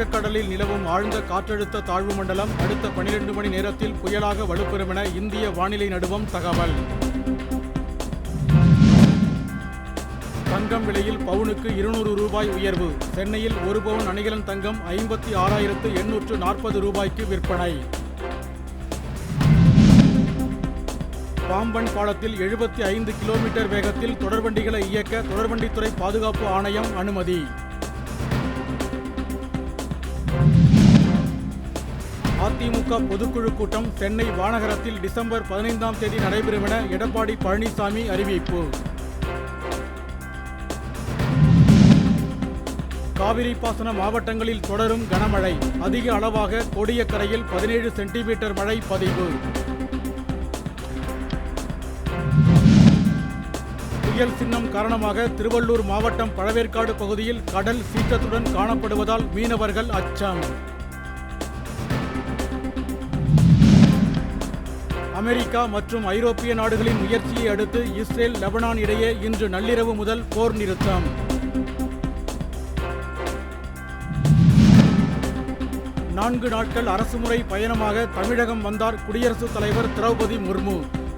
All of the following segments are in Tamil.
வங்கக்கடலில் நிலவும் ஆழ்ந்த காற்றழுத்த தாழ்வு மண்டலம் அடுத்த 12 மணி நேரத்தில் புயலாக வலுப்பெறும் என இந்திய வானிலை நடுவம் தகவல். தங்கம் விலையில் பவுனுக்கு 200 ரூபாய் உயர்வு. சென்னையில் 1 பவுன் அணிகலன் தங்கம் 56,840 ரூபாய்க்கு விற்பனை. பாம்பன் பாலத்தில் 75 கிலோமீட்டர் வேகத்தில் தொடர்வண்டிகளை இயக்க தொடர்வண்டித்துறை பாதுகாப்பு ஆணையம் அனுமதி. அதிமுக பொதுக்குழு கூட்டம் சென்னை வானகரத்தில் டிசம்பர் 15ஆம் தேதி நடைபெறும் என எடப்பாடி பழனிசாமி அறிவிப்பு. காவிரி பாசன மாவட்டங்களில் தொடரும் கனமழை. அதிக அளவாக கோடியக்கரையில் 17 சென்டிமீட்டர் மழை பதிவு. புயல் சின்னம் காரணமாக திருவள்ளூர் மாவட்டம் பழவேற்காடு பகுதியில் கடல் சீற்றத்துடன் காணப்படுவதால் மீனவர்கள் அச்சம். அமெரிக்கா மற்றும் ஐரோப்பிய நாடுகளின் முயற்சியை அடுத்து இஸ்ரேல் லெபனான் இடையே இன்று நள்ளிரவு முதல் போர் நிறுத்தம். நான்கு நாட்கள் அரசுமுறை பயணமாக தமிழகம் வந்தார் குடியரசுத் தலைவர் திரௌபதி முர்மு.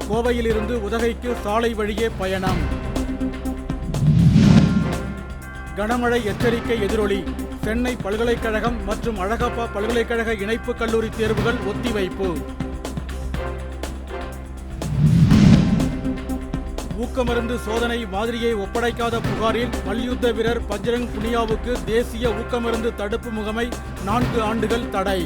கோவையிலிருந்து உதகைக்கு சாலை வழியே பயணம். கனமழை எச்சரிக்கை எதிரொலி. சென்னை பல்கலைக்கழகம் மற்றும் அழகப்பா பல்கலைக்கழக இணைப்பு கல்லூரி தேர்வுகள் ஒத்திவைப்பு. ஊக்கமருந்து சோதனை மாதிரியை ஒப்படைக்காத புகாரில் மல்யுத்த வீரர் பஜ்ரங் புனியாவுக்கு தேசிய ஊக்கமருந்து தடுப்பு முகமை 4 ஆண்டுகள் தடை.